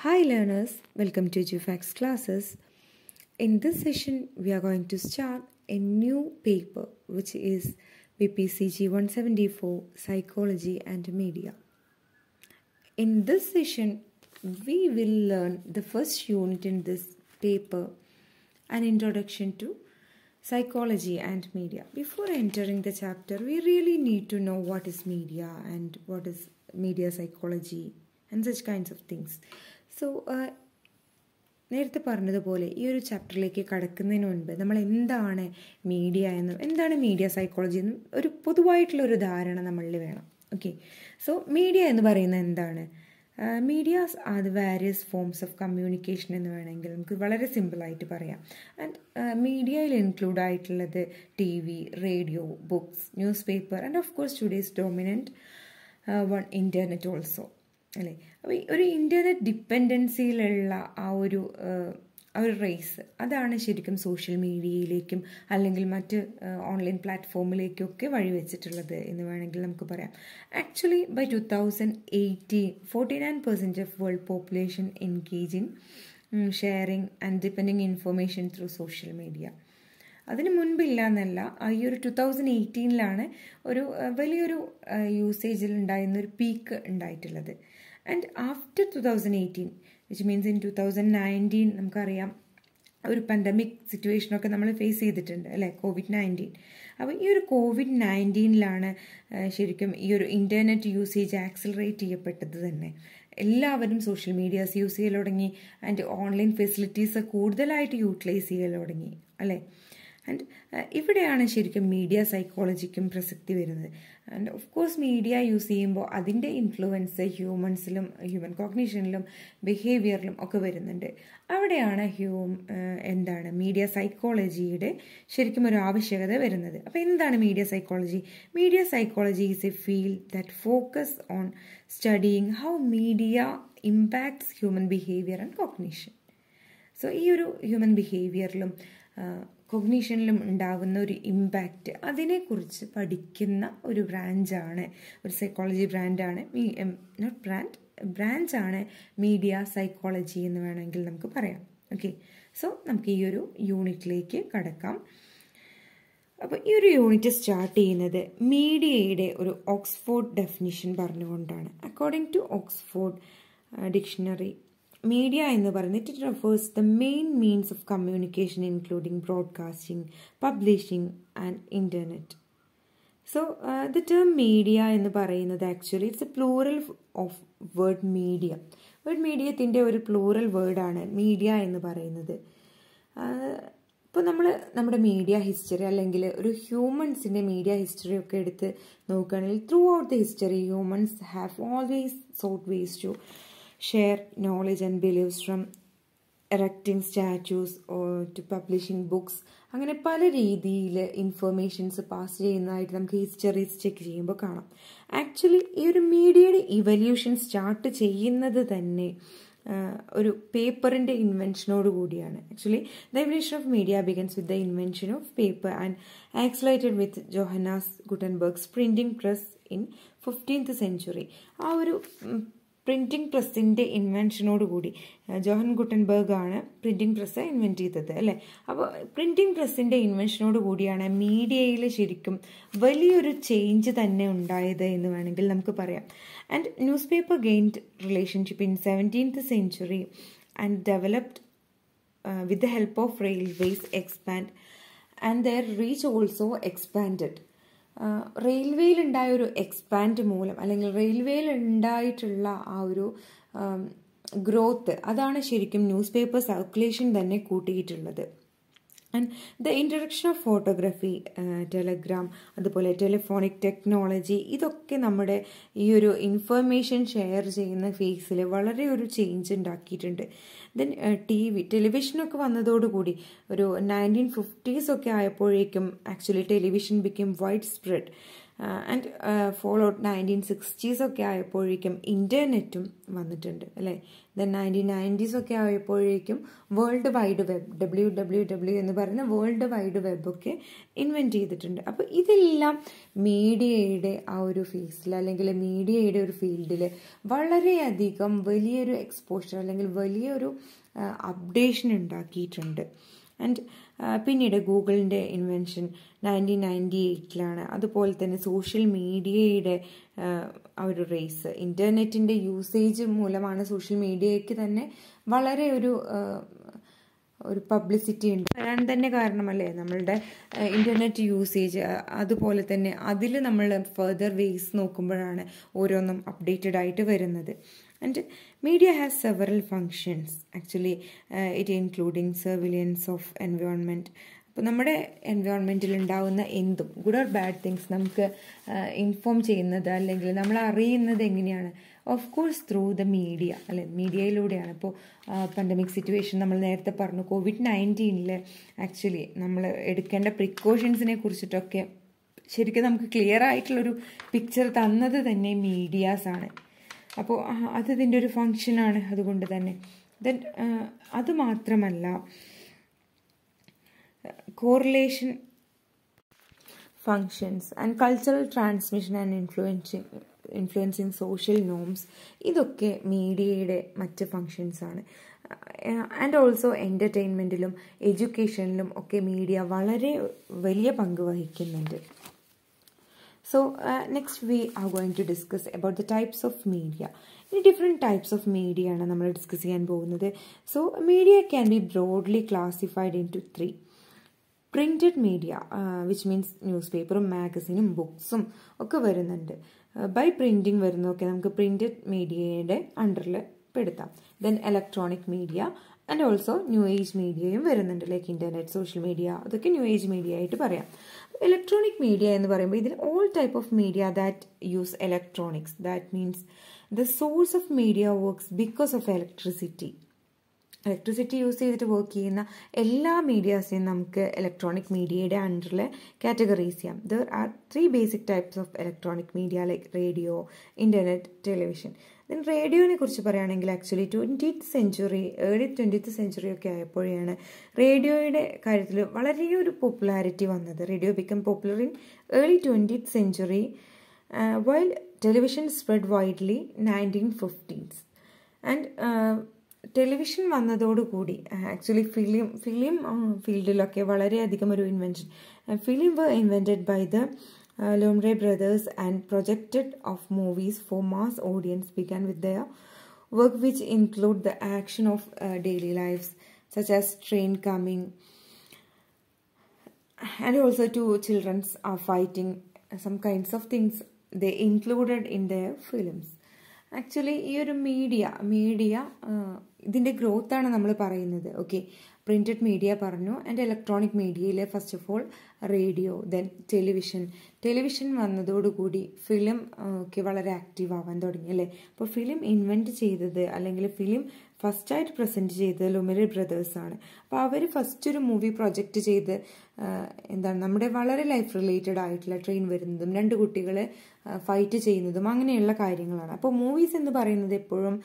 Hi learners, welcome to GFAX classes. In this session, we are going to start a new paper which is BPCG 174 Psychology and Media. In this session, we will learn the first unit in this paper, an introduction to psychology and media. Before entering the chapter, we really need to know what is media and what is media psychology and such kinds of things. So നേരത്തെ പറഞ്ഞതുപോലെ ഈ ഒരു ചാപ്റ്ററിലേക്ക് കടക്കുന്നതിന് മുൻപ് നമ്മൾ എന്താണ് media എന്നും എന്താണ് മീഡിയ സൈക്കോളജി എന്നും ഒരു പൊതുവായിട്ടുള്ളൊരു ധാരണ നമ്മളിൽ വേണം. ഓക്കെ, സോ മീഡിയ എന്ന് പറയുന്നത് എന്താണ്? Medias are the various forms of communication എന്ന് വേണമെങ്കിൽ നമുക്ക് വളരെ സിമ്പിളായിട്ട് പറയാം. ആൻഡ് മീഡിയയിൽ ഇൻക്ലൂഡ് ആയിട്ടുള്ളത് TV, radio, books, news paper and of course today's dominant one internet also അല്ലേ. അപ്പോൾ ഒരു ഇൻ്റർനെറ്റ് ഡിപ്പെൻഡൻസിയിലുള്ള ആ ഒരു റേസ് അതാണ് ശരിക്കും സോഷ്യൽ മീഡിയയിലേക്കും അല്ലെങ്കിൽ മറ്റ് ഓൺലൈൻ പ്ലാറ്റ്ഫോമിലേക്കൊക്കെ വഴിവെച്ചിട്ടുള്ളത് എന്ന് വേണമെങ്കിൽ നമുക്ക് പറയാം. Actually by 2018 49% of world population engage in sharing and depending information through social media. അതിന് മുൻപില്ല എന്നല്ല, ഈ ഒരു 2018 ഒരു വലിയൊരു യൂസേജിൽ ഉണ്ടായിരുന്നൊരു പീക്ക് ഉണ്ടായിട്ടുള്ളത്. And after 2018 which means in 2019 നമുക്കറിയാം ഒരു പാൻഡമിക് സിറ്റുവേഷനൊക്കെ നമ്മൾ ഫേസ് ചെയ്തിട്ടുണ്ട് അല്ലേ, COVID-19. അപ്പോൾ ഈ ഒരു COVID-19 ശരിക്കും ഈ ഒരു ഇൻ്റർനെറ്റ് യൂസേജ് ആക്സിലറേറ്റ് ചെയ്യപ്പെട്ടത് തന്നെ. എല്ലാവരും സോഷ്യൽ മീഡിയാസ് യൂസ് ചെയ്യൽ തുടങ്ങി ആൻഡ് ഓൺലൈൻ ഫെസിലിറ്റീസ് കൂടുതലായിട്ട് യൂട്ടിലൈസ് ചെയ്യൽ തുടങ്ങി അല്ലേ. ആൻഡ് ഇവിടെയാണ് ശരിക്കും മീഡിയ സൈക്കോളജിക്കും പ്രസക്തി വരുന്നത്. And of course media use ചെയ്യുമ്പോൾ അതിൻ്റെ ഇൻഫ്ലുവൻസ് ഹ്യൂമൻസിലും ഹ്യൂമൻ കോഗ്നിഷനിലും ബിഹേവിയറിലും ഒക്കെ വരുന്നുണ്ട്. അവിടെയാണ് എന്താണ് മീഡിയ സൈക്കോളജിയുടെ ശരിക്കും ഒരു ആവശ്യകത വരുന്നത്. അപ്പോൾ എന്താണ് media psychology? Media psychology is A field that focus on studying how media impacts human behaviour and cognition. So ഈ ഒരു ഹ്യൂമൻ ബിഹേവിയറിലും കോഗ്നിഷനിലും ഉണ്ടാകുന്ന ഒരു ഇമ്പാക്റ്റ് അതിനെക്കുറിച്ച് പഠിക്കുന്ന ഒരു ബ്രാഞ്ചാണ്, ഒരു സൈക്കോളജി ബ്രാഞ്ചാണ് മീഡിയ സൈക്കോളജി എന്ന് വേണമെങ്കിൽ നമുക്ക് പറയാം. ഓക്കെ, സോ നമുക്ക് ഈ ഒരു യൂണിറ്റിലേക്ക് കടക്കാം. അപ്പോൾ ഈ ഒരു യൂണിറ്റ് സ്റ്റാർട്ട് ചെയ്യുന്നത് മീഡിയയുടെ ഒരു ഓക്സ്ഫോർഡ് ഡെഫിനിഷൻ പറഞ്ഞുകൊണ്ടാണ്. According to Oxford dictionary, media എന്ന് പറയുന്നത് it refers the main means of communication including broadcasting, publishing and internet. So the term media എന്ന് പറയുന്നത് actually it's a plural of word media. word mediaത്തിൻ്റെ ഒരു plural വേർഡാണ് media എന്ന് പറയുന്നത്. ഇപ്പോൾ നമ്മുടെ മീഡിയ ഹിസ്റ്ററി അല്ലെങ്കിൽ ഒരു ഹ്യൂമൻസിൻ്റെ മീഡിയ ഹിസ്റ്ററി ഒക്കെ എടുത്ത് നോക്കുകയാണെങ്കിൽ throughout the history humans have always sought ways to share knowledge and beliefs from erecting statues or to publishing books. അങ്ങനെ പല രീതിയിൽ ഇൻഫർമേഷൻസ് പാസ് ചെയ്യുന്നതായിട്ട് നമുക്ക് ഹിസ്റ്ററീസ് ചെക്ക് ചെയ്യുമ്പോൾ കാണാം. ആക്ച്വലി ഈ ഒരു മീഡിയയുടെ ഇവല്യൂഷൻ സ്റ്റാർട്ട് ചെയ്യുന്നത് തന്നെ ഒരു പേപ്പറിൻ്റെ ഇൻവെൻഷനോട് കൂടിയാണ്. Actually the evolution of media begins with the invention of paper and accelerated with Johannes Gutenberg's printing press in 15th century. ആ ഒരു പ്രിൻറ്റിംഗ് പ്രസ്സിൻ്റെ ഇൻവെൻഷനോടുകൂടി ജോഹൻ ഗുട്ടൻബർഗ് ആണ് പ്രിൻറ്റിംഗ് പ്രസ് ഇൻവെൻറ്റ് ചെയ്തത് അല്ലേ. അപ്പോൾ പ്രിൻറ്റിംഗ് പ്രസ്സിൻ്റെ ഇൻവെൻഷനോട് കൂടിയാണ് മീഡിയയിൽ ശരിക്കും വലിയൊരു ചേഞ്ച് തന്നെ ഉണ്ടായത് എന്ന് വേണമെങ്കിൽ നമുക്ക് പറയാം. And newspaper gained relationship in 17th century and developed with the help of railways expand and their reach also expanded. റെയിൽവേയിലുണ്ടായ ഒരു എക്സ്പാൻഡ് മൂലം അല്ലെങ്കിൽ റെയിൽവേയിൽ ഉണ്ടായിട്ടുള്ള ആ ഒരു ഗ്രോത്ത് അതാണ് ശരിക്കും ന്യൂസ് പേപ്പർ സർക്കുലേഷൻ തന്നെ കൂട്ടിയിട്ടുള്ളത്. And the introduction of photography, telegram, അതുപോലെ ടെലിഫോണിക് ടെക്നോളജി ഇതൊക്കെ നമ്മുടെ ഈ ഒരു ഇൻഫർമേഷൻ ഷെയർ ചെയ്യുന്ന ഫേസിൽ വളരെ ഒരു ചേഞ്ച് ഉണ്ടാക്കിയിട്ടുണ്ട്. ദെൻ ടെലിവിഷനൊക്കെ വന്നതോടുകൂടി ഒരു 1950s ഒക്കെ ആയപ്പോഴേക്കും actually television become wide spread. And followed 1960s ഒക്കെ ആയപ്പോഴേക്കും ഇൻ്റർനെറ്റും വന്നിട്ടുണ്ട് അല്ലേ. ദെൻ 1990s ഒക്കെ ആയപ്പോഴേക്കും വേൾഡ് വൈഡ് വെബ് WWW എന്ന് പറയുന്ന വേൾഡ് വൈഡ് വെബൊക്കെ ഇൻവെൻറ്റ് ചെയ്തിട്ടുണ്ട്. അപ്പോൾ ഇതെല്ലാം മീഡിയയുടെ ആ ഒരു ഫേസിൽ അല്ലെങ്കിൽ മീഡിയയുടെ ഒരു ഫീൽഡിൽ വളരെയധികം വലിയൊരു എക്സ്പോഷർ അല്ലെങ്കിൽ വലിയൊരു അപ്ഡേഷൻ ഉണ്ടാക്കിയിട്ടുണ്ട്. ആൻഡ് പിന്നീട് ഗൂഗിളിൻ്റെ ഇൻവെൻഷൻ 1998 അതുപോലെ തന്നെ സോഷ്യൽ മീഡിയയുടെ ആ ഒരു റേസ്, ഇൻ്റർനെറ്റിൻ്റെ യൂസേജ് മൂലമാണ് സോഷ്യൽ മീഡിയയ്ക്ക് തന്നെ വളരെ ഒരു പബ്ലിസിറ്റി ഉണ്ട് വരാൻ തന്നെ കാരണമല്ലേ നമ്മളുടെ ഇൻ്റർനെറ്റ് യൂസേജ്. അതുപോലെ തന്നെ അതിൽ നമ്മൾ ഫർദർ വേസ് നോക്കുമ്പോഴാണ് ഓരോന്നും അപ്ഡേറ്റഡ് ആയിട്ട് വരുന്നത്. And media has several functions. Actually, it including surveillance of environment. അപ്പോൾ നമ്മുടെ എൻവയോൺമെൻറ്റിൽ ഉണ്ടാകുന്ന എന്തും ഗുഡ് ഓർ ബാഡ് തിങ്സ് നമുക്ക് ഇൻഫോം ചെയ്യുന്നത് അല്ലെങ്കിൽ നമ്മൾ അറിയുന്നത് എങ്ങനെയാണ്? Of course through the media അല്ലെ, മീഡിയയിലൂടെയാണ്. ഇപ്പോൾ പാൻഡമിക് സിറ്റുവേഷൻ നമ്മൾ നേരത്തെ പറഞ്ഞു, COVID-19 ആക്ച്വലി നമ്മൾ എടുക്കേണ്ട പ്രിക്കോഷൻസിനെ കുറിച്ചിട്ടൊക്കെ ശരിക്കും നമുക്ക് ക്ലിയർ ആയിട്ടുള്ളൊരു പിക്ചർ തന്നത് തന്നെ മീഡിയാസാണ്. അപ്പോൾ അത് ഇതിൻ്റെ ഒരു ഫങ്ഷനാണ്. അതുകൊണ്ട് തന്നെ ദെൻ അതുമാത്രമല്ല, correlation functions and cultural transmission and influencing social norms, ഇതൊക്കെ മീഡിയയുടെ മറ്റ് ഫങ്ഷൻസാണ്. ആൻഡ് ഓൾസോ എൻ്റർടൈൻമെൻറ്റിലും എഡ്യൂക്കേഷനിലും ഒക്കെ മീഡിയ വളരെ വലിയ പങ്ക് വഹിക്കുന്നുണ്ട്. So next we are going to discuss about the types of media. In different types of media ആണ് നമ്മൾ ഡിസ്കസ് ചെയ്യാൻ പോകുന്നത്. So media can be broadly classified into 3. Printed media, which means ന്യൂസ്പേപ്പറും മാഗസിനും ബുക്സും ഒക്കെ വരുന്നുണ്ട്. ബൈ പ്രിൻറ്റിങ് വരുന്നതൊക്കെ നമുക്ക് printed മീഡിയയുടെ അണ്ടറിൽ പെടുത്താം. Then electronic media and also new age മീഡിയയും വരുന്നുണ്ട്. ലൈക്ക് ഇൻ്റർനെറ്റ്, സോഷ്യൽ മീഡിയ, അതൊക്കെ ന്യൂ ഏജ് മീഡിയ ആയിട്ട് പറയാം. ഇലക്ട്രോണിക് മീഡിയ എന്ന് പറയുമ്പോൾ ഇതിൽ all type of media that use electronics, that means the source of media works because of electricity use ചെയ്തിട്ട് work ചെയ്യുന്ന എല്ലാ മീഡിയാസിനെയും നമുക്ക് ഇലക്ട്രോണിക് മീഡിയയുടെ അണ്ടറിൽ കാറ്റഗറൈസ് ചെയ്യാം. There are 3 basic types of electronic media like radio, internet, television. Then റേഡിയോനെ കുറിച്ച് പറയുകയാണെങ്കിൽ actually 20th century, early 20th century ഒക്കെ ആയപ്പോഴാണ് റേഡിയോയുടെ കാര്യത്തിൽ വളരെ ഒരു പോപ്പുലാരിറ്റി വന്നത്. Radio become popular in early 20th century while television spread widely 1950s. And television വന്നതോടുകൂടി ആക്ച്വലി ഫിലിം ഫീൽഡിലൊക്കെ വളരെയധികം ഒരു invention. Film were invented by the Lumre brothers and projected of movies for mass audience began with their work which include the action of daily lives such as train coming and also two children are fighting, some kinds of things they included in their films. Actually ഈ ഒരു media ഇതിൻ്റെ ഗ്രോത്താണ് നമ്മൾ പറയുന്നത്. Okay, printed media പറഞ്ഞു. And electronic മീഡിയയിൽ first of all radio, then television വന്നതോടുകൂടി film ഒക്കെ വളരെ ആക്റ്റീവ് ആവാൻ തുടങ്ങി അല്ലേ. അപ്പോൾ ഫിലിം ഇൻവെൻറ്റ് ചെയ്തത് അല്ലെങ്കിൽ ഫിലിം ഫസ്റ്റായിട്ട് പ്രസൻറ്റ് ചെയ്തത് ലുമിറെ ബ്രദേഴ്സാണ്. അപ്പോൾ അവർ ഫസ്റ്റ് ഒരു മൂവി പ്രൊജക്റ്റ് ചെയ്ത് നമ്മുടെ വളരെ ലൈഫ് റിലേറ്റഡ് ആയിട്ടുള്ള ട്രെയിൻ വരുന്നതും 2 കുട്ടികൾ ഫൈറ്റ് ചെയ്യുന്നതും അങ്ങനെയുള്ള കാര്യങ്ങളാണ്. അപ്പോൾ മൂവീസ് എന്ന് പറയുന്നത് എപ്പോഴും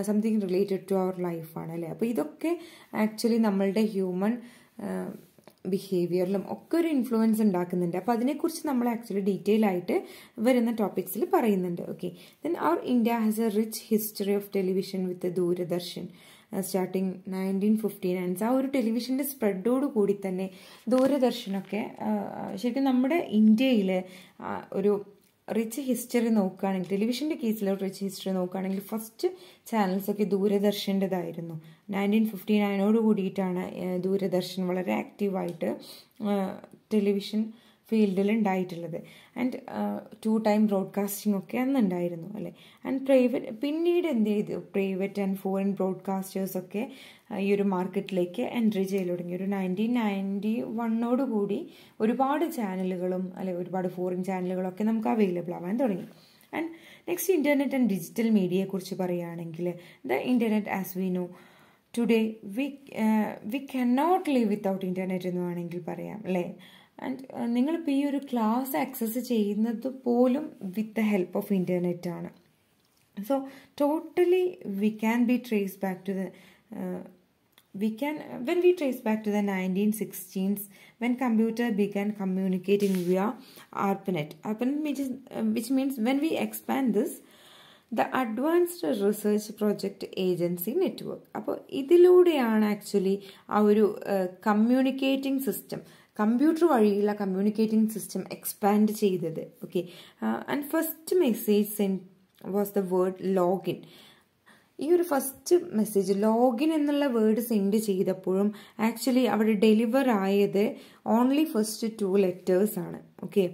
സംതിങ് റിലേറ്റഡ് ടു അവർ ലൈഫാണ് അല്ലേ. അപ്പോൾ ഇതൊക്കെ ആക്ച്വലി നമ്മളുടെ ഹ്യൂമൻ ബിഹേവിയറിലും ഒക്കെ ഒരു ഇൻഫ്ലുവൻസ് ഉണ്ടാക്കുന്നുണ്ട്. അപ്പോൾ അതിനെക്കുറിച്ച് നമ്മൾ ആക്ച്വലി ഡീറ്റെയിൽ ആയിട്ട് വരുന്ന ടോപ്പിക്സിൽ പറയുന്നുണ്ട്. Okay, then our India has a rich history of television with Doordarshan starting 1959. ആ ഒരു ടെലിവിഷൻ്റെ സ്പ്രെഡോട് കൂടി തന്നെ ദൂരദർശനൊക്കെ ശരിക്കും നമ്മുടെ ഇന്ത്യയിൽ ഒരു റിച്ച് ഹിസ്റ്ററി നോക്കുകയാണെങ്കിൽ, ടെലിവിഷൻ്റെ കേസിൽ റിച്ച് ഹിസ്റ്ററി നോക്കുകയാണെങ്കിൽ ഫസ്റ്റ് ചാനൽസൊക്കെ ദൂരദർശൻ്റെതായിരുന്നു. 1959 കൂടിയിട്ടാണ് ദൂരദർശൻ വളരെ ആക്റ്റീവായിട്ട് ടെലിവിഷൻ ഫീൽഡിൽ ഉണ്ടായിട്ടുള്ളത്. ആൻഡ് 2 ടൈം ബ്രോഡ്കാസ്റ്റിംഗ് ഒക്കെ അന്നുണ്ടായിരുന്നു അല്ലേ. ആൻഡ് പിന്നീട് എന്ത് ചെയ്തു, പ്രൈവറ്റ് ആൻഡ് ഫോറിൻ ബ്രോഡ്കാസ്റ്റേഴ്സൊക്കെ ഈ ഒരു മാർക്കറ്റിലേക്ക് എൻട്രി ചെയ്ത് തുടങ്ങി. ഒരു 1991 കൂടി ഒരുപാട് ചാനലുകളും അല്ലെ ഒരുപാട് ഫോറിൻ ചാനലുകളൊക്കെ നമുക്ക് അവൈലബിൾ ആവാൻ തുടങ്ങി. And next internet and digital മീഡിയയെ കുറിച്ച് പറയുകയാണെങ്കിൽ the internet as we know today we cannot live without internet എന്ന് വേണമെങ്കിൽ പറയാം അല്ലേ. ആൻഡ് നിങ്ങളിപ്പോൾ ഈ ഒരു ക്ലാസ് ആക്സസ് ചെയ്യുന്നത് പോലും with the help of internet ആണ്. So totally we can be trace back to the when we trace back to the 1916s, when computer began communicating via ARPANET, which means when we expand this, the Advanced Research Project Agency Network. അപ്പോൾ ഇതിലൂടെയാണ് actually ആ ഒരു communicating system, computer വഴിയുള്ള communicating system expand ചെയ്തത്. Okay, and first message send was the word login. ഈ ഒരു first message login എന്നുള്ള word send ചെയ്തപ്പോഴും ആക്ച്വലി അവിടെ ഡെലിവർ ആയത് ഓൺലി ഫസ്റ്റ് 2 letters ആണ്. Okay,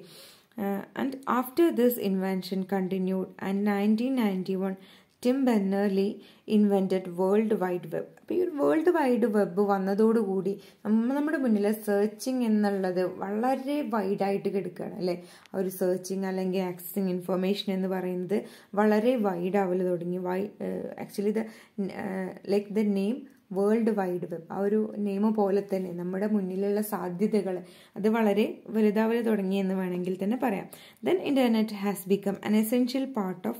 and after this invention continued and 1991 Tim Berners Lee invented world wide web. അപ്പോൾ ഈ ഒരു വേൾഡ് വൈഡ് വെബ് വന്നതോടുകൂടി നമ്മുടെ മുന്നിൽ സെർച്ചിങ് എന്നുള്ളത് വളരെ വൈഡായിട്ട് കിടക്കുകയാണ് അല്ലേ. ആ ഒരു സെർച്ചിങ് അല്ലെങ്കിൽ ആക്സസിങ് ഇൻഫർമേഷൻ എന്ന് പറയുന്നത് വളരെ വൈഡ് ആവല് തുടങ്ങി. Actually like the name world wide web, ആ ഒരു നെയിം പോലെ തന്നെ നമ്മുടെ മുന്നിലുള്ള സാധ്യതകൾ അത് വളരെ വലുതാവല് തുടങ്ങി എന്ന് വേണമെങ്കിൽ തന്നെ പറയാം. Then internet has become an essential part of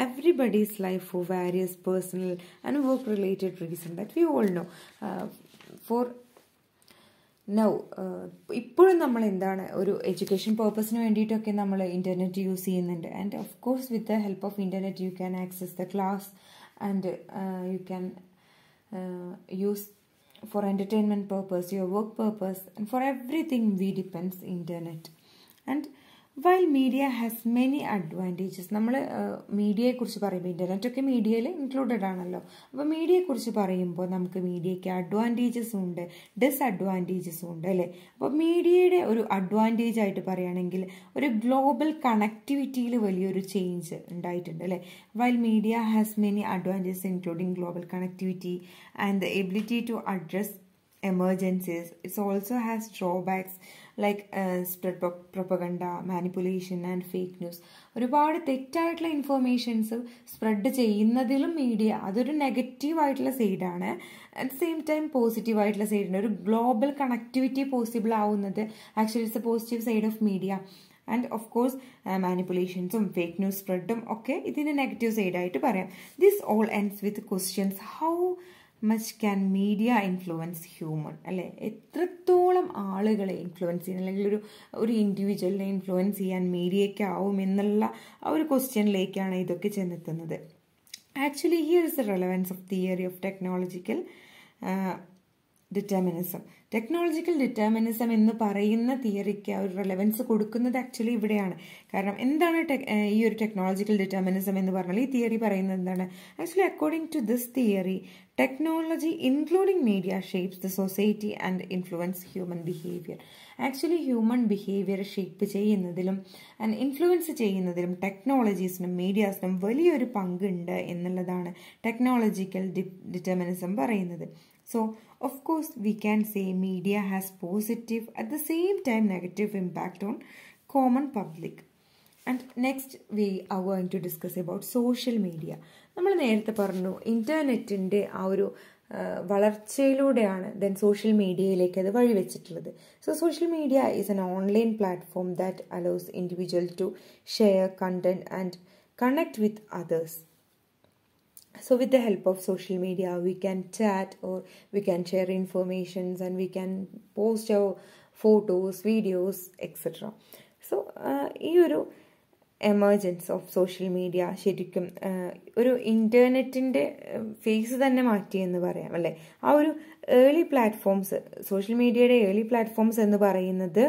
everybody's life for various personal and work related reasons that we all know. For now, ഇപ്പോഴും നമ്മൾ എന്താണ് ഒരു എഡ്യൂക്കേഷൻ പേർപ്പസിന് വേണ്ടിയിട്ടൊക്കെ നമ്മൾ ഇൻ്റർനെറ്റ് യൂസ് ചെയ്യുന്നുണ്ട്. And of course with the help of internet you can access the class and you can use for entertainment purpose, your work purpose, and for everything we depends internet. And while media has many advantages, നമ്മൾ മീഡിയയെക്കുറിച്ച് പറയുമ്പോൾ ഇൻ്റർനെറ്റൊക്കെ മീഡിയയിൽ included ആണല്ലോ. അപ്പോൾ മീഡിയയെക്കുറിച്ച് പറയുമ്പോൾ നമുക്ക് മീഡിയയ്ക്ക് അഡ്വാൻറ്റേജസും ഉണ്ട് ഡിസ്അഡ്വാൻറ്റേജസും ഉണ്ട് അല്ലേ. അപ്പോൾ മീഡിയയുടെ ഒരു അഡ്വാൻറ്റേജ് ആയിട്ട് പറയുകയാണെങ്കിൽ ഒരു ഗ്ലോബൽ കണക്ടിവിറ്റിയിൽ വലിയൊരു ചേഞ്ച് ഉണ്ടായിട്ടുണ്ട് അല്ലേ. While media has many advantages including global connectivity and the ability to address emergencies, it also has drawbacks like spread propaganda, manipulation and fake news. ഒരുപാട് തെറ്റായിട്ടുള്ള ഇൻഫർമേഷൻസ് സ്പ്രെഡ് ചെയ്യുന്നതിലും മീഡിയ അതൊരു നെഗറ്റീവ് ആയിട്ടുള്ള സൈഡാണ്. At the same time positive ആയിട്ടുള്ള സൈഡുണ്ട്. ഒരു global connectivity possible ആവുന്നത് actually it's a positive side of media. And of course മാനിപ്പുലേഷൻസും ഫേക്ക് ന്യൂസ് സ്പ്രെഡും ഒക്കെ ഇതിന് നെഗറ്റീവ് സൈഡായിട്ട് പറയാം. This all ends with questions how much can media influence human അല്ലേ. എത്രത്തോളം ആളുകളെ ഇൻഫ്ലുവൻസ് ചെയ്യാൻ അല്ലെങ്കിൽ ഒരു ഇൻഡിവിജ്വലിനെ ഇൻഫ്ലുവൻസ് ചെയ്യാൻ മീഡിയയ്ക്കാവും എന്നുള്ള ആ ഒരു ക്വസ്റ്റ്യനിലേക്കാണ് ഇതൊക്കെ ചെന്നെത്തുന്നത്. Actually here is the relevance of theory of technological determinism. Technological determinism എന്ന് പറയുന്ന തിയറിക്ക് ആ ഒരു റെലവൻസ് കൊടുക്കുന്നത് ആക്ച്വലി ഇവിടെയാണ്. കാരണം എന്താണ് ഈ ഒരു ടെക്നോളജിക്കൽ ഡിറ്റർമിനിസം എന്ന് പറഞ്ഞാൽ ഈ തിയറി പറയുന്നത് എന്താണ്? Actually according to this theory technology including media shapes the society and influence human behaviour. Actually human behaviour shape ചെയ്യുന്നതിലും ആൻഡ് ഇൻഫ്ലുവൻസ് ചെയ്യുന്നതിലും ടെക്നോളജീസിനും മീഡിയാസിനും വലിയൊരു പങ്കുണ്ട് എന്നുള്ളതാണ് ടെക്നോളജിക്കൽ ഡിറ്റർമിനിസം പറയുന്നത്. So, of course, we can say media has positive at the same time negative impact on common public. And next we are going to discuss about social media. നമ്മൾ നേരത്തെ പറഞ്ഞു ഇൻ്റർനെറ്റിൻ്റെ ആ ഒരു വളർച്ചയിലൂടെയാണ് ദെൻ സോഷ്യൽ മീഡിയയിലേക്ക് അത് വഴിവെച്ചിട്ടുള്ളത്. So social media is an online platform that allows individual to share content and connect with others. So with the help of social media, we can chat or we can share informations and we can post our photos, videos, etc. So ഈ ഒരു emergence of social media ശരിക്കും ഒരു ഇൻ്റർനെറ്റിൻ്റെ face തന്നെ മാറ്റിയെന്ന് പറയാം അല്ലേ. ആ ഒരു ഏർലി പ്ലാറ്റ്ഫോംസ്, സോഷ്യൽ മീഡിയയുടെ ഏർലി പ്ലാറ്റ്ഫോംസ് എന്ന് പറയുന്നത്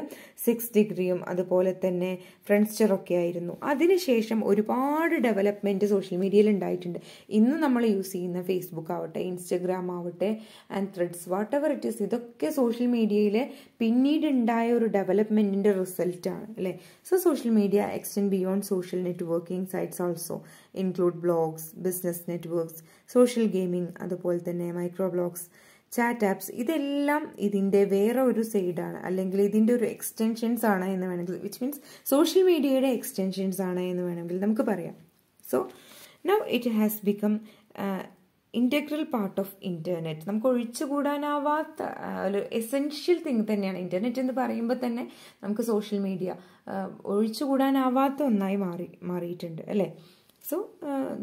6 ഡിഗ്രിയും അതുപോലെ തന്നെ ഫ്രണ്ട്സ്റ്ററൊക്കെ ആയിരുന്നു. അതിനുശേഷം ഒരുപാട് ഡെവലപ്മെൻറ്റ് സോഷ്യൽ മീഡിയയിൽ ഉണ്ടായിട്ടുണ്ട്. ഇന്ന് നമ്മൾ യൂസ് ചെയ്യുന്ന ഫേസ്ബുക്ക് ആവട്ടെ, ഇൻസ്റ്റഗ്രാം ആവട്ടെ and Threads, whatever it is, ഇതൊക്കെ സോഷ്യൽ മീഡിയയിൽ പിന്നീട് ഉണ്ടായ ഒരു ഡെവലപ്മെൻറ്റിൻ്റെ റിസൾട്ടാണ് അല്ലേ. So social media extend beyond social networking sites also include blogs, business networks, social gaming, അതുപോലെ തന്നെ മൈക്രോ ബ്ലോഗ്സ്, ചാറ്റ് ആപ്സ്. ഇതെല്ലാം ഇതിൻ്റെ വേറെ ഒരു സൈഡാണ് അല്ലെങ്കിൽ ഇതിൻ്റെ ഒരു എക്സ്റ്റൻഷൻസ് ആണ് എന്ന് വേണമെങ്കിൽ, വിച്ച് മീൻസ് സോഷ്യൽ മീഡിയയുടെ എക്സ്റ്റൻഷൻസ് ആണ് എന്ന് വേണമെങ്കിൽ നമുക്ക് പറയാം. So now it has become integral part of internet. നമുക്ക് ഒഴിച്ചുകൂടാനാവാത്ത ഒരു എസെൻഷ്യൽ തിങ് തന്നെയാണ് ഇൻ്റർനെറ്റ് എന്ന് പറയുമ്പോൾ തന്നെ നമുക്ക് സോഷ്യൽ മീഡിയ ഒഴിച്ചുകൂടാനാവാത്ത ഒന്നായി മാറിയിട്ടുണ്ട് അല്ലേ. So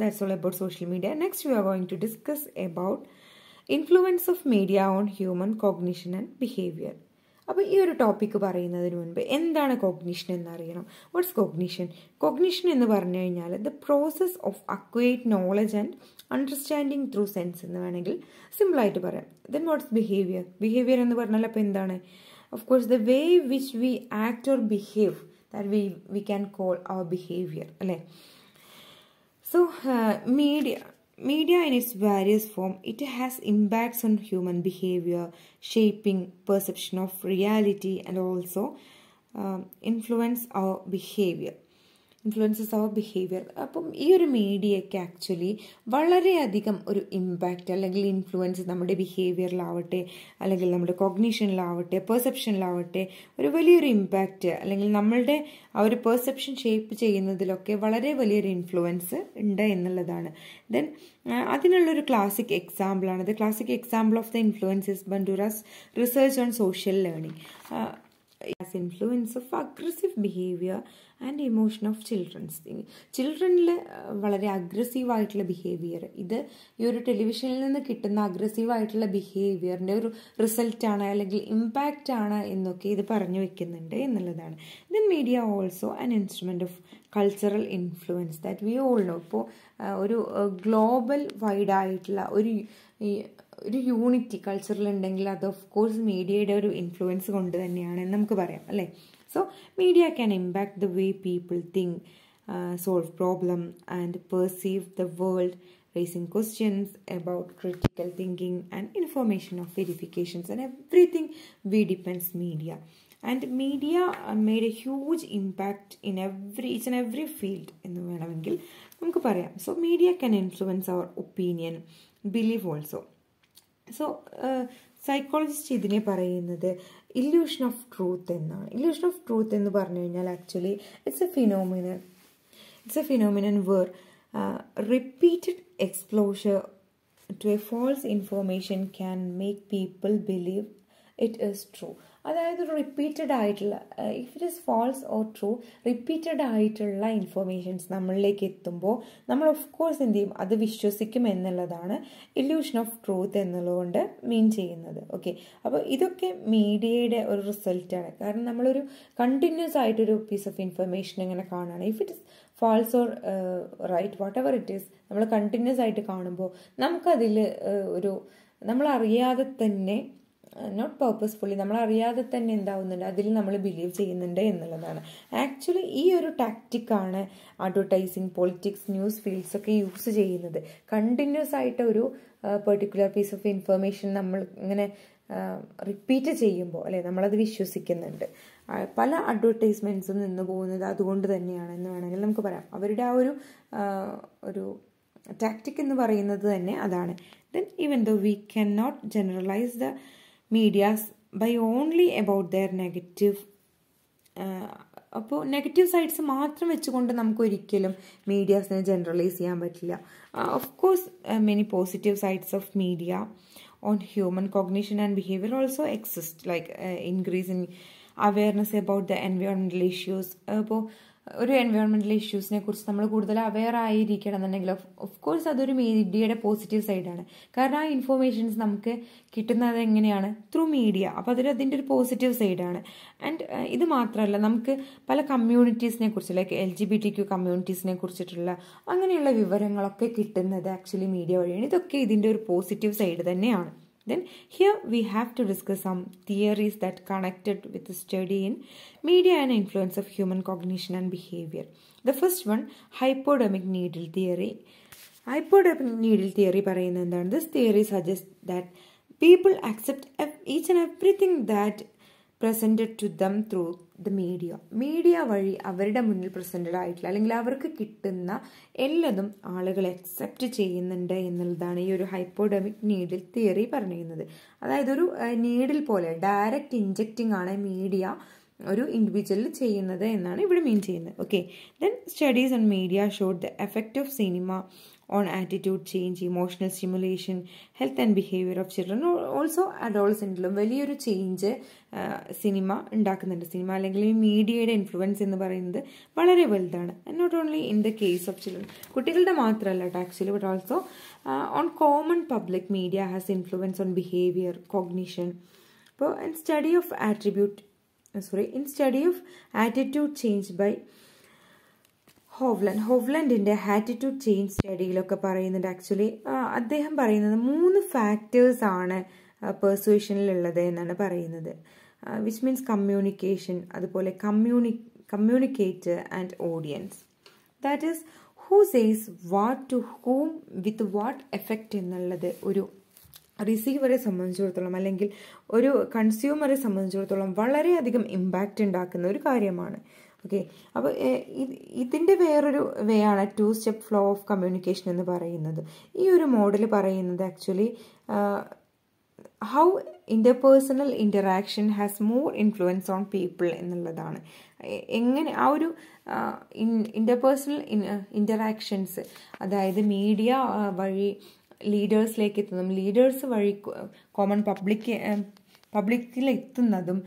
that's all about social media. Next we are going to discuss about influence of media on human cognition and behaviour. അപ്പോൾ ഈ ഒരു ടോപ്പിക്ക് പറയുന്നതിന് മുൻപ് എന്താണ് കോഗ്നിഷൻ എന്നറിയണം. What's cognition? കോഗ്നിഷൻ എന്ന് പറഞ്ഞു കഴിഞ്ഞാൽ the process of acquired knowledge and understanding through sense എന്ന് വേണമെങ്കിൽ സിമ്പിളായിട്ട് പറയാം. Then watts behaviour? ബിഹേവിയർ എന്ന് പറഞ്ഞാൽ അപ്പോൾ എന്താണ്? Of course the way which we act or behave, that we can call our behaviour അല്ലേ. So Media in its various form, it has impacts on human behavior, shaping perception of reality and also influences our behavior. അപ്പം ഈ ഒരു മീഡിയയ്ക്ക് actually വളരെയധികം ഒരു impact അല്ലെങ്കിൽ influence നമ്മുടെ ബിഹേവിയറിലാവട്ടെ അല്ലെങ്കിൽ നമ്മുടെ കോഗ്നിഷനിലാവട്ടെ പെർസെപ്ഷനിലാവട്ടെ ഒരു വലിയൊരു ഇമ്പാക്റ്റ് അല്ലെങ്കിൽ നമ്മളുടെ ആ ഒരു പെർസെപ്ഷൻ ഷേപ്പ് ചെയ്യുന്നതിലൊക്കെ വളരെ വലിയൊരു ഇൻഫ്ലുവൻസ് ഉണ്ട് എന്നുള്ളതാണ്. ദെൻ അതിനുള്ളൊരു ക്ലാസിക് എക്സാമ്പിളാണ്. The classic example of the influence is Bandura's research on social learning. Influence of aggressive behaviour and emotion of ചിൽഡ്രനിൽ വളരെ അഗ്രസീവായിട്ടുള്ള ബിഹേവിയർ, ഇത് ഈ ഒരു ടെലിവിഷനിൽ നിന്ന് കിട്ടുന്ന അഗ്രസീവായിട്ടുള്ള ബിഹേവിയറിൻ്റെ ഒരു റിസൾട്ടാണ് അല്ലെങ്കിൽ ഇമ്പാക്റ്റ് ആണ് എന്നൊക്കെ ഇത് പറഞ്ഞു വെക്കുന്നുണ്ട് എന്നുള്ളതാണ്. Then media also an instrument of cultural influence that we all no. ഇപ്പോൾ ഒരു ഗ്ലോബൽ വൈഡായിട്ടുള്ള ഒരു യൂണിറ്റി കൾച്ചറിൽ ഉണ്ടെങ്കിൽ അത് ഓഫ് കോഴ്സ് മീഡിയയുടെ ഒരു ഇൻഫ്ലുവൻസ് കൊണ്ട് തന്നെയാണെന്ന് നമുക്ക് പറയാം അല്ലേ. So media can impact the way people think, solve problem and perceive the world, raising questions about critical thinking and information of verifications and everything we depends media. And media made a huge impact in each and every field എന്ന് വേണമെങ്കിൽ നമുക്ക് പറയാം. So media can influence our opinion, belief also. So psychologist ഇതിനെ പറയുന്നത് illusion of truth എന്നാണ്. Illusion of truth എന്ന് പറഞ്ഞു കഴിഞ്ഞാൽ actually it's a phenomenon where repeated exposure to a false information can make people believe it is true. അതായത് repeated ആയിട്ടുള്ള if it is false or true repeated ആയിട്ടുള്ള informations നമ്മളിലേക്ക് എത്തുമ്പോൾ നമ്മൾ ഓഫ് കോഴ്സ് എന്ത് ചെയ്യും, അത് വിശ്വസിക്കും എന്നുള്ളതാണ് ഇല്യൂഷൻ ഓഫ് ട്രൂത്ത് എന്നുള്ളതുകൊണ്ട് മീൻ ചെയ്യുന്നത്. ഓക്കെ, അപ്പോൾ ഇതൊക്കെ മീഡിയയുടെ ഒരു റിസൾട്ടാണ്. കാരണം നമ്മളൊരു കണ്ടിന്യൂസ് ആയിട്ടൊരു പീസ് ഓഫ് ഇൻഫർമേഷൻ ഇങ്ങനെ കാണുകയാണ്. If it is false or right whatever it is, നമ്മൾ കണ്ടിന്യൂസ് ആയിട്ട് കാണുമ്പോൾ നമുക്കതിൽ നമ്മളറിയാതെ തന്നെ നോട്ട് പേർപ്പസ്ഫുള്ളി നമ്മളറിയാതെ തന്നെ എന്താവുന്നുണ്ട്, അതിൽ നമ്മൾ ബിലീവ് ചെയ്യുന്നുണ്ട് എന്നുള്ളതാണ്. ആക്ച്വലി ഈ ഒരു ടാക്റ്റിക്കാണ് അഡ്വർടൈസിങ്, പൊളിറ്റിക്സ്, ന്യൂസ് ഫീൽഡ്സ് ഒക്കെ യൂസ് ചെയ്യുന്നത്. കണ്ടിന്യൂസ് ആയിട്ട് ഒരു പെർട്ടിക്കുലർ പീസ് ഓഫ് ഇൻഫർമേഷൻ നമ്മൾ ഇങ്ങനെ റിപ്പീറ്റ് ചെയ്യുമ്പോൾ അല്ലെ നമ്മളത് വിശ്വസിക്കുന്നുണ്ട്. പല അഡ്വർടൈസ്മെൻറ്റ്സും നിന്ന് പോകുന്നത് അതുകൊണ്ട് തന്നെയാണ് എന്ന് വേണമെങ്കിൽ നമുക്ക് പറയാം. അവരുടെ ആ ഒരു ടാക്റ്റിക് എന്ന് പറയുന്നത് തന്നെ അതാണ്. Then even though we can not generalise the medias by only about their negative. അപ്പോൾ നെഗറ്റീവ് സൈഡ്സ് മാത്രം വെച്ചുകൊണ്ട് നമുക്ക് ഒരിക്കലും മീഡിയാസിനെ ജനറലൈസ് ചെയ്യാൻ പറ്റില്ല. Of course many positive sides of media on human cognition and behavior also exist, like increase in awareness about the environmental issues. അപ്പോൾ ഒരു എൻവയോൺമെൻറ്റൽ ഇഷ്യൂസിനെ കുറിച്ച് നമ്മൾ കൂടുതൽ അവെയർ ആയിരിക്കണം എന്നുണ്ടെങ്കിൽ ഓഫ് കോഴ്സ് അതൊരു മീഡിയയുടെ പോസിറ്റീവ് സൈഡാണ്. കാരണം ആ ഇൻഫോർമേഷൻസ് നമുക്ക് കിട്ടുന്നത് എങ്ങനെയാണ്? Through media. അപ്പോൾ അതിൻ്റെ ഒരു പോസിറ്റീവ് സൈഡാണ്. ആൻഡ് ഇത് മാത്രമല്ല, നമുക്ക് പല കമ്മ്യൂണിറ്റീസിനെ കുറിച്ച് ലൈക്ക് LGBTQ കമ്മ്യൂണിറ്റീസിനെ കുറിച്ചിട്ടുള്ള അങ്ങനെയുള്ള വിവരങ്ങളൊക്കെ കിട്ടുന്നത് ആക്ച്വലി മീഡിയ വഴിയാണ്. ഇതൊക്കെ ഇതിൻ്റെ ഒരു പോസിറ്റീവ് സൈഡ് തന്നെയാണ്. Then here we have to discuss some theories that connected with the study in media and influence of human cognition and behavior. The first one, hypodermic needle theory. Hypodermic needle theory പറയുന്നത് എന്താണ്? This theory suggests that people accept each and everything that presented to them through the media. Media വഴി അവരുടെ മുന്നിൽ presented ആയിട്ടുള്ള അല്ലെങ്കിൽ അവർക്ക് കിട്ടുന്ന എല്ലാതും ആളുകൾ അക്സെപ്റ്റ് ചെയ്യുന്നുണ്ട് എന്നുള്ളതാണ് ഈ ഒരു ഹൈപ്പോഡെമിക് നീഡിൽ തിയറി പറയുന്നത്. അതായത് ഒരു നീഡിൽ പോലെ ഡയറക്റ്റ് ഇഞ്ചക്റ്റിംഗ് ആണ് മീഡിയ ഒരു ഇൻഡിവിജ്വലിൽ ചെയ്യുന്നത് എന്നാണ് ഇവിടെ മീൻ ചെയ്യുന്നത്. Okay, then studies on media showed the effect of cinema on attitude change, emotional stimulation, health and behavior of children, also adolescentiലും വലിയൊരു ചേഞ്ച് സിനിമ ഉണ്ടാക്കുന്നുണ്ട്. സിനിമ അല്ലെങ്കിൽ മീഡിയയുടെ ഇൻഫ്ലുവൻസ് എന്ന് പറയുന്നത് വളരെ വലുതാണ്. And not only in the case of children, കുട്ടികളുടെ മാത്രമല്ല actually, but also on common public media has influence on behaviour, cognition. അപ്പോൾ in study of attitude change by ഹോവ്ലൻഡിൻ്റെ ആറ്റിറ്റ്യൂഡ് ചേഞ്ച് സ്റ്റഡിയിലൊക്കെ പറയുന്നുണ്ട്. ആക്ച്വലി അദ്ദേഹം പറയുന്നത് 3 ഫാക്ടേഴ്സ് ആണ് പെർsuasionലുള്ളത് എന്നാണ് പറയുന്നത്. വിച്ച് മീൻസ് കമ്മ്യൂണിക്കേഷൻ, അതുപോലെ communicator and audience. That is who says what to whom with what effect എന്നുള്ളത് ഒരു റിസീവറെ സംബന്ധിച്ചിടത്തോളം അല്ലെങ്കിൽ ഒരു കൺസ്യൂമറെ സംബന്ധിച്ചിടത്തോളം വളരെയധികം ഇമ്പാക്റ്റ് ഉണ്ടാക്കുന്ന ഒരു കാര്യമാണ്. ഓക്കെ, അപ്പോൾ ഇതിൻ്റെ വേറൊരു വേ ആണ് 2-step ഫ്ലോ ഓഫ് കമ്മ്യൂണിക്കേഷൻ എന്ന് പറയുന്നത്. ഈ ഒരു മോഡൽ പറയുന്നത് actually how interpersonal interaction has more influence on people എന്നുള്ളതാണ്. എങ്ങനെ ആ ഒരു ഇൻ്റർപേഴ്സണൽ ഇൻ്ററാക്ഷൻസ്, അതായത് മീഡിയ വഴി ലീഡേഴ്സിലേക്ക് എത്തുന്നതും ലീഡേഴ്സ് വഴി കോമൺ പബ്ലിക്കിൽ എത്തുന്നതും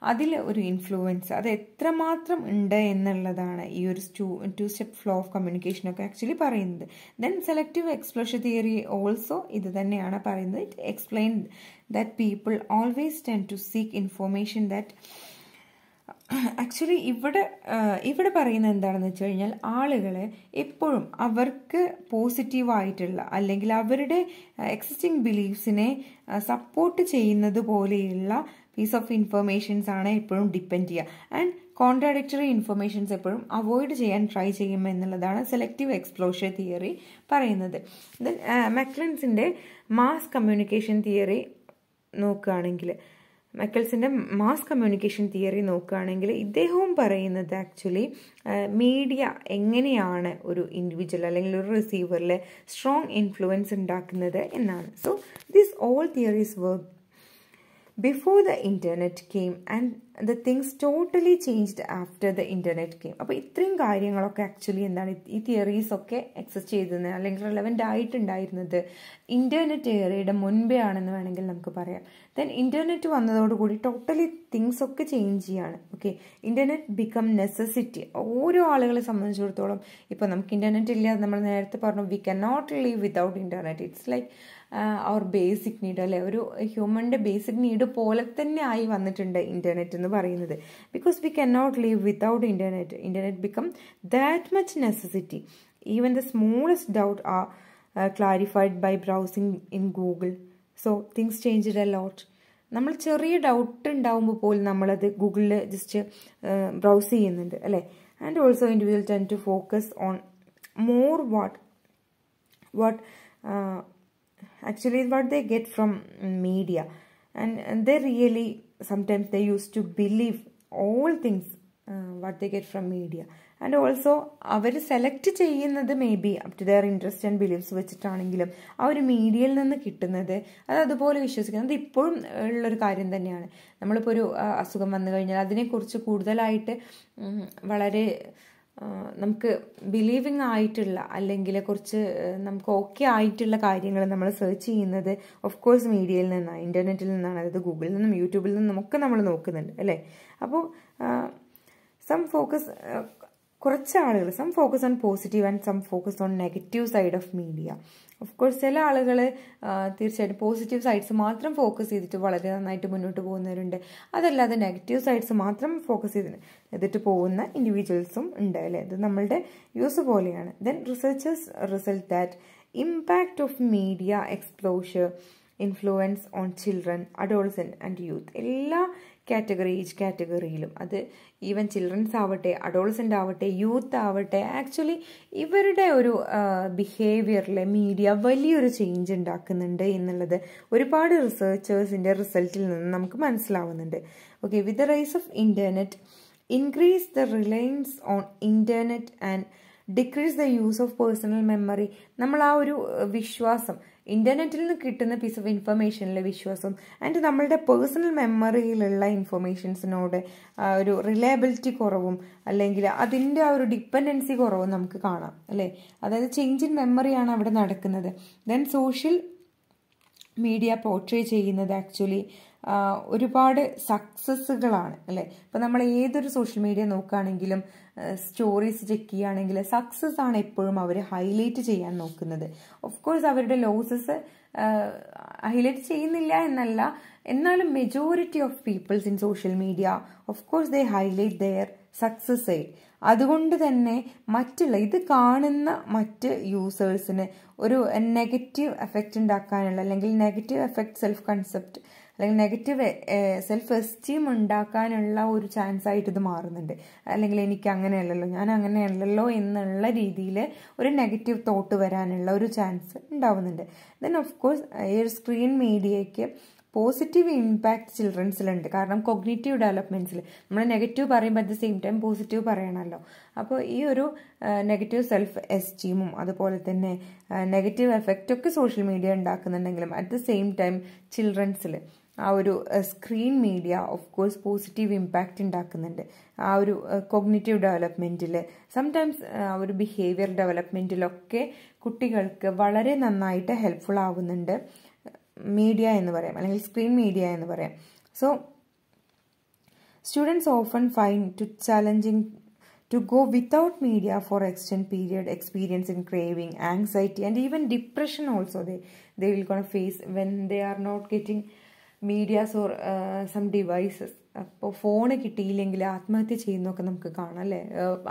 അതിൽ ഒരു ഇൻഫ്ലുവൻസ് അത് എത്രമാത്രം ഉണ്ട് എന്നുള്ളതാണ് ഈ ഒരു 2-step ഫ്ലോ ഓഫ് കമ്മ്യൂണിക്കേഷനൊക്കെ ആക്ച്വലി പറയുന്നത്. Then selective explosion theory also ഇത് തന്നെയാണ് പറയുന്നത്. It explain that people always tend to seek information that actually ഇവിടെ പറയുന്നത് എന്താണെന്ന് വെച്ച് കഴിഞ്ഞാൽ ആളുകളെ എപ്പോഴും അവർക്ക് പോസിറ്റീവായിട്ടുള്ള അല്ലെങ്കിൽ അവരുടെ എക്സിസ്റ്റിംഗ് ബിലീഫ്സിനെ സപ്പോർട്ട് ചെയ്യുന്നത് പോലെയുള്ള പീസ് ഓഫ് ഇൻഫർമേഷൻസ് ആണ് എപ്പോഴും ഡിപ്പെൻഡ് ചെയ്യുക. ആൻഡ് കോൺട്രാഡിക്ടറി ഇൻഫർമേഷൻസ് എപ്പോഴും അവോയ്ഡ് ചെയ്യാൻ ട്രൈ ചെയ്യും എന്നുള്ളതാണ് സെലക്റ്റീവ് എക്സ്പ്ലോഷൻ തിയറി പറയുന്നത്. ദെൻ മെക്ലൻസിൻ്റെ മാസ് കമ്മ്യൂണിക്കേഷൻ തിയറി നോക്കുകയാണെങ്കിൽ ഇദ്ദേഹവും പറയുന്നത് ആക്ച്വലി മീഡിയ എങ്ങനെയാണ് ഒരു ഇൻഡിവിജ്വൽ അല്ലെങ്കിൽ ഒരു റിസീവറിൽ സ്ട്രോങ് ഇൻഫ്ലുവൻസ് ഉണ്ടാക്കുന്നത് എന്നാണ്. So this all theories work before the internet came and the things totally changed after the internet came. അപ്പോൾ ഇത്രയും കാര്യങ്ങളൊക്കെ ആക്ച്വലി എന്താണ് ഈ തിയറീസ് ഒക്കെ എക്സിസ്റ്റ് ചെയ്തത് അല്ലെങ്കിൽ റെലവൻ്റ് ആയിട്ടുണ്ടായിരുന്നത് ഇൻ്റർനെറ്റ് ഏറയുടെ മുൻപേ ആണെന്ന് വേണമെങ്കിൽ നമുക്ക് പറയാം. ദെൻ ഇൻ്റർനെറ്റ് വന്നതോടുകൂടി ടോട്ടലി തിങ്സ് ഒക്കെ ചേഞ്ച് ചെയ്യാണ്. Okay, internet become necessity. ഓരോ ആളുകളെ സംബന്ധിച്ചിടത്തോളം ഇപ്പോൾ നമുക്ക് ഇൻ്റർനെറ്റ് ഇല്ലാതെ നമ്മൾ നേരത്തെ പറഞ്ഞു we can not live without internet. It's like our basic need, അല്ലെ, ഒരു ഹ്യൂമൻ്റെ ബേസിക് നീഡ് പോലെ തന്നെ ആയി വന്നിട്ടുണ്ട് ഇൻ്റർനെറ്റ് എന്ന് പറയുന്നത്. Because we can not live without internet become that much necessity. Even the smallest doubt are clarified by browsing in Google. So things changed a lot. നമ്മൾ ചെറിയ ഡൗട്ട് ഉണ്ടാവുമ്പോൾ പോലും നമ്മളത് ഗൂഗിളിൽ ജസ്റ്റ് ബ്രൗസ് ചെയ്യുന്നുണ്ട്, അല്ലേ. And also individual tend to focus on more what actually what they get from media, and they really sometimes they used to believe all things what they get from media. And also അവർ select ചെയ്യുന്നത് may be up to their interest and beliefs വെച്ചിട്ടാണെങ്കിലും ആ ഒരു മീഡിയയിൽ നിന്ന് കിട്ടുന്നത് അത് അതുപോലെ വിശ്വസിക്കുന്നത് ഇപ്പോഴും ഉള്ളൊരു കാര്യം തന്നെയാണ്. നമ്മളിപ്പോൾ ഒരു അസുഖം വന്നു കഴിഞ്ഞാൽ അതിനെക്കുറിച്ച് കൂടുതലായിട്ട് വളരെ നമുക്ക് ബിലീവിങ് ആയിട്ടുള്ള അല്ലെങ്കിൽ കുറച്ച് നമുക്ക് ഓക്കെ ആയിട്ടുള്ള കാര്യങ്ങൾ നമ്മൾ സെർച്ച് ചെയ്യുന്നത് ഓഫ് കോഴ്സ് മീഡിയയിൽ നിന്നാണ്, ഇൻ്റർനെറ്റിൽ നിന്നാണ്. അതായത് ഗൂഗിളിൽ നിന്നും യൂട്യൂബിൽ നിന്നും ഒക്കെ നമ്മൾ നോക്കുന്നുണ്ട്, അല്ലേ. അപ്പോൾ കുറച്ച് ആളുകൾ some focus on positive and some focus on negative side of media. Of course ചില ആളുകൾ തീർച്ചയായിട്ടും പോസിറ്റീവ് സൈഡ്സ് മാത്രം ഫോക്കസ് ചെയ്തിട്ട് വളരെ നന്നായിട്ട് മുന്നോട്ട് പോകുന്നവരുണ്ട്. അതല്ലാതെ നെഗറ്റീവ് സൈഡ്സ് മാത്രം ഫോക്കസ് ചെയ്തിട്ട് പോകുന്ന ഇൻഡിവിജ്വൽസും ഉണ്ട്, അല്ലേ. ഇത് നമ്മളുടെ യൂസ് പോലെയാണ്. Then researchers result that impact of media exposure influence on children, adolescent and youth. എല്ലാ ഏജ് കാറ്റഗറിയിലും, അത് ഈവൻ ചിൽഡ്രൻസ് ആവട്ടെ, അഡോൾസെൻ്റ് ആവട്ടെ, യൂത്ത് ആവട്ടെ, ആക്ച്വലി ഇവരുടെ ഒരു ബിഹേവിയറിലെ മീഡിയ വലിയൊരു ചേഞ്ച് ഉണ്ടാക്കുന്നുണ്ട് എന്നുള്ളത് ഒരുപാട് റിസർച്ചേഴ്സിൻ്റെ റിസൾട്ടിൽ നിന്ന് നമുക്ക് മനസ്സിലാവുന്നുണ്ട്. Okay, with the rise of internet increase the Reliance on internet and decrease the use of personal memory. നമ്മൾ ആ ഒരു വിശ്വാസം ഇൻ്റർനെറ്റിൽ നിന്ന് കിട്ടുന്ന പീസ് ഓഫ് ഇൻഫർമേഷനിലെ വിശ്വാസം ആൻഡ് നമ്മളുടെ പേഴ്സണൽ മെമ്മറിയിലുള്ള ഇൻഫർമേഷൻസിനോട് ഒരു റിലയബിലിറ്റി കുറവും അല്ലെങ്കിൽ അതിൻ്റെ ആ ഒരു ഡിപ്പെൻഡൻസി കുറവും നമുക്ക് കാണാം അല്ലേ. അതായത് ചേഞ്ച് ഇൻ മെമ്മറിയാണ് അവിടെ നടക്കുന്നത്. ദെൻ സോഷ്യൽ മീഡിയ പോർട്രേ ചെയ്യുന്നത് ആക്ച്വലി ഒരുപാട് സക്സസ്സുകളാണ് അല്ലേ. ഇപ്പം നമ്മൾ ഏതൊരു സോഷ്യൽ മീഡിയ നോക്കുകയാണെങ്കിലും സ്റ്റോറീസ് ചെക്ക് ചെയ്യുകയാണെങ്കിൽ സക്സസ് ആണ് എപ്പോഴും അവർ ഹൈലൈറ്റ് ചെയ്യാൻ നോക്കുന്നത്. ഓഫ് കോഴ്സ് അവരുടെ ലോസസ് ഹൈലൈറ്റ് ചെയ്യുന്നില്ല എന്നല്ല, എന്നാലും majority of peoples in social media of course they highlight their success side. അതുകൊണ്ട് തന്നെ ഇത് കാണുന്ന മറ്റ് യൂസേഴ്സിന് ഒരു നെഗറ്റീവ് എഫക്റ്റ് ഉണ്ടാക്കാനുള്ള അല്ലെങ്കിൽ നെഗറ്റീവ് എഫക്റ്റ് സെൽഫ് കൺസെപ്റ്റ് അല്ലെങ്കിൽ നെഗറ്റീവ് സെൽഫ് എസ്റ്റീം ഉണ്ടാക്കാനുള്ള ഒരു ചാൻസ് ആയിട്ട് ഇത് മാറുന്നുണ്ട്. അല്ലെങ്കിൽ എനിക്ക് അങ്ങനെയല്ലല്ലോ, ഞാൻ അങ്ങനെയല്ലല്ലോ എന്നുള്ള രീതിയിൽ ഒരു നെഗറ്റീവ് തോട്ട് വരാനുള്ള ഒരു ചാൻസ് ഉണ്ടാവുന്നുണ്ട്. ദെൻ ഓഫ് കോഴ്സ് ഈ ഒരു സ്ക്രീൻ മീഡിയയ്ക്ക് പോസിറ്റീവ് ഇമ്പാക്റ്റ് ചിൽഡ്രൻസിലുണ്ട്. കാരണം കൊഗ്നിറ്റീവ് ഡെവലപ്മെൻറ്റ്സിൽ നമ്മൾ നെഗറ്റീവ് പറയുമ്പോൾ at the same time positive പറയണമല്ലോ. അപ്പോൾ ഈ ഒരു നെഗറ്റീവ് സെൽഫ് എസ്റ്റീമും അതുപോലെ തന്നെ നെഗറ്റീവ് എഫക്റ്റ് ഒക്കെ സോഷ്യൽ മീഡിയ ഉണ്ടാക്കുന്നുണ്ടെങ്കിലും അറ്റ് ദ സെയിം ടൈം ചിൽഡ്രൻസിൽ ആ ഒരു screen media of course positive impact ഉണ്ടാക്കുന്നുണ്ട്. ആ ഒരു കൊഗ്നിറ്റീവ് ഡെവലപ്മെൻറ്റിൽ സംടൈംസ് ആ ഒരു ബിഹേവിയർ ഡെവലപ്മെൻറ്റിലൊക്കെ കുട്ടികൾക്ക് വളരെ നന്നായിട്ട് ഹെൽപ്ഫുൾ ആവുന്നുണ്ട് മീഡിയ എന്ന് പറയാം, അല്ലെങ്കിൽ സ്ക്രീൻ മീഡിയ എന്ന് പറയാം. So students often find to challenging to go without media for extended period, experiencing craving, anxiety and even depression also they will gonna face when they are not getting medias or some devices. അപ്പോൾ phone കിട്ടിയില്ലെങ്കിൽ ആത്മഹത്യ ചെയ്യുന്നതൊക്കെ നമുക്ക് കാണാം അല്ലേ.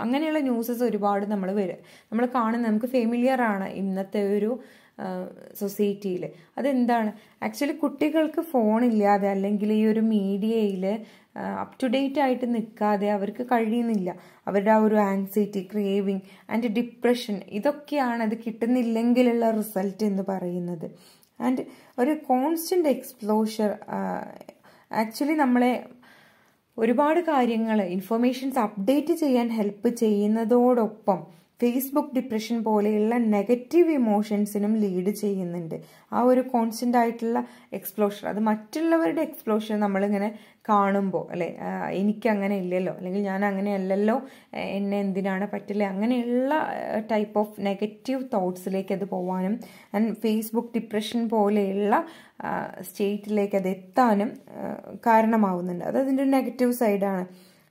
അങ്ങനെയുള്ള newses ഒരുപാട് നമ്മൾ കാണുന്നത് നമുക്ക് ഫെമിലിയർ ആണ് ഇന്നത്തെ ഒരു സൊസൈറ്റിയിൽ. അതെന്താണ് ആക്ച്വലി കുട്ടികൾക്ക് ഫോണില്ലാതെ അല്ലെങ്കിൽ ഈ ഒരു മീഡിയയിൽ അപ് ടു ഡേറ്റ് ആയിട്ട് നിൽക്കാതെ അവർക്ക് കഴിയുന്നില്ല. അവരുടെ ആ ഒരു ആങ്സൈറ്റി, ക്രേവിങ് ആൻഡ് ഡിപ്രഷൻ ഇതൊക്കെയാണ് അത് കിട്ടുന്നില്ലെങ്കിലുള്ള റിസൾട്ട് എന്ന് പറയുന്നത്. ആൻഡ് ഒരു കോൺസ്റ്റന്റ് എക്സ്പ്ലോഷർ ആക്ച്വലി നമ്മളെ ഒരുപാട് കാര്യങ്ങൾ ഇൻഫർമേഷൻസ് അപ്ഡേറ്റ് ചെയ്യാൻ ഹെൽപ്പ് ചെയ്യുന്നതോടൊപ്പം ഫേസ്ബുക്ക് ഡിപ്രഷൻ പോലെയുള്ള നെഗറ്റീവ് ഇമോഷൻസിനും ലീഡ് ചെയ്യുന്നുണ്ട്. ആ ഒരു കോൺസ്റ്റന്റ് ആയിട്ടുള്ള എക്സ്പ്ലോഷർ, അത് മറ്റുള്ളവരുടെ എക്സ്പ്ലോഷർ നമ്മളിങ്ങനെ കാണുമ്പോൾ അല്ലെ, എനിക്കങ്ങനെ ഇല്ലല്ലോ അല്ലെങ്കിൽ ഞാൻ അങ്ങനെ അല്ലല്ലോ, എന്നെ എന്തിനാണ് പറ്റില്ല, അങ്ങനെയുള്ള ടൈപ്പ് ഓഫ് നെഗറ്റീവ് തോട്ട്സിലേക്ക് അത് പോകാനും ആൻഡ് ഫേസ്ബുക്ക് ഡിപ്രഷൻ പോലെയുള്ള സ്റ്റേറ്റിലേക്ക് അത് എത്താനും കാരണമാവുന്നുണ്ട്. അത് അതിൻ്റെ ഒരു നെഗറ്റീവ് സൈഡാണ്.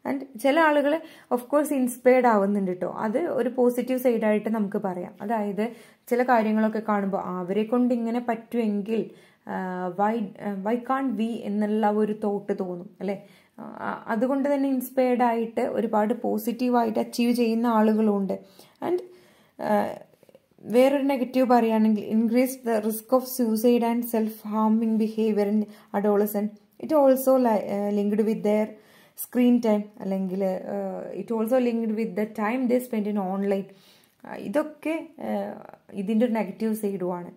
ആൻഡ് ചില ആളുകൾ ഓഫ് കോഴ്സ് ഇൻസ്പയർഡ് ആവുന്നുണ്ട് കേട്ടോ. അത് ഒരു പോസിറ്റീവ് സൈഡായിട്ട് നമുക്ക് പറയാം. അതായത് ചില കാര്യങ്ങളൊക്കെ കാണുമ്പോൾ അവരെ കൊണ്ട് ഇങ്ങനെ പറ്റുമെങ്കിൽ വൈ കാണ്ട് വി എന്നുള്ള ഒരു തോട്ട് തോന്നും അല്ലേ. അതുകൊണ്ട് തന്നെ ഇൻസ്പയർഡ് ആയിട്ട് ഒരുപാട് പോസിറ്റീവായിട്ട് അച്ചീവ് ചെയ്യുന്ന ആളുകളുണ്ട്. ആൻഡ് വേറൊരു നെഗറ്റീവ് പറയുകയാണെങ്കിൽ increase the risk of suicide and self harming behaviour in adolescent. It also linked with their screen time അല്ലെങ്കിൽ it also linked with the time they spend in online. ഇതൊക്കെ ഇതിൻ്റെ ഒരു negative സൈഡുമാണ്.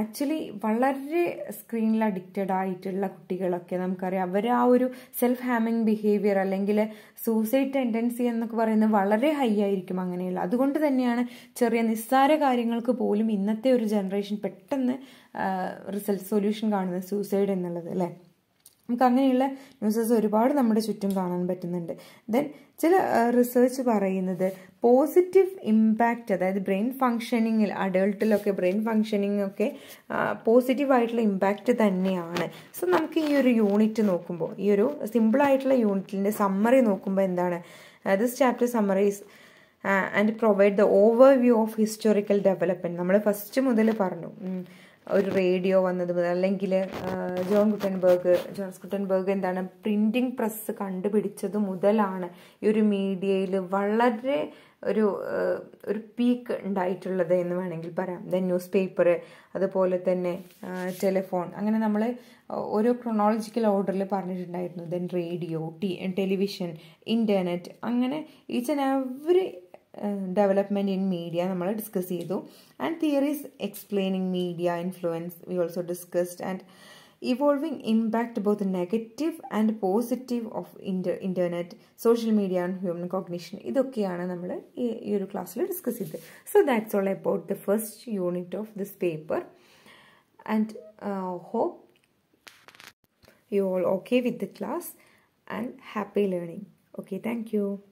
Actually വളരെ സ്ക്രീനിൽ addicted ആയിട്ടുള്ള കുട്ടികളൊക്കെ നമുക്കറിയാം, അവർ ആ ഒരു സെൽഫ് ഹാമിങ് ബിഹേവിയർ അല്ലെങ്കിൽ സൂസൈഡ് ടെൻഡൻസി എന്നൊക്കെ പറയുന്നത് വളരെ ഹൈ ആയിരിക്കും അങ്ങനെയുള്ള. അതുകൊണ്ട് തന്നെയാണ് ചെറിയ നിസ്സാര കാര്യങ്ങൾക്ക് പോലും ഇന്നത്തെ ഒരു ജനറേഷൻ പെട്ടെന്ന് സൊല്യൂഷൻ കാണുന്നത് സൂസൈഡ് എന്നുള്ളത് അല്ലേ. നമുക്ക് അങ്ങനെയുള്ള ന്യൂസസ് ഒരുപാട് നമ്മുടെ ചുറ്റും കാണാൻ പറ്റുന്നുണ്ട്. ദെൻ ചില റിസർച്ച് പറയുന്നത് പോസിറ്റീവ് ഇമ്പാക്റ്റ്, അതായത് ബ്രെയിൻ ഫങ്ഷനിങ്ങിൽ അഡൾട്ടിലൊക്കെ ബ്രെയിൻ ഫങ്ഷനിങ് ഒക്കെ പോസിറ്റീവായിട്ടുള്ള ഇമ്പാക്റ്റ് തന്നെയാണ്. സോ നമുക്ക് ഈ ഒരു യൂണിറ്റ് നോക്കുമ്പോൾ, ഈ ഒരു സിമ്പിളായിട്ടുള്ള യൂണിറ്റിൻ്റെ സമ്മറി നോക്കുമ്പോൾ എന്താണ്, this chapter summarise and provide the overview of historical development. നമ്മൾ ഫസ്റ്റ് മുതൽ പറഞ്ഞു, ഒരു റേഡിയോ വന്നത് മുതൽ അല്ലെങ്കിൽ ജോൺസ് ഗുട്ടൻബർഗ് എന്താണ് പ്രിന്റിംഗ് പ്രസ് കണ്ടുപിടിച്ചത് മുതലാണ് ഈ ഒരു മീഡിയയിൽ വളരെ ഒരു പീക്ക് ഉണ്ടായിട്ടുള്ളത് എന്ന് വേണമെങ്കിൽ പറയാം. ദെൻ ന്യൂസ് പേപ്പർ, അതുപോലെ തന്നെ ടെലിഫോൺ, അങ്ങനെ നമ്മൾ ഓരോ ക്രൊണോളജിക്കൽ ഓർഡറിൽ പറഞ്ഞിട്ടുണ്ടായിരുന്നു. ദെൻ റേഡിയോ, ടെലിവിഷൻ, ഇൻ്റർനെറ്റ്, അങ്ങനെ each and every development in media നമ്മൾ ഡിസ്കസ് ചെയ്തു. And theories explaining media influence we also discussed. And evolving impact both negative and positive of internet, social media and human cognition, ഇതൊക്കെയാണ് നമ്മൾ ഈ ഒരു ക്ലാസ്സിൽ discuss ചെയ്തത്. So that's all about the first unit of this paper. and hope you all okay with the class and happy learning. Okay, thank you.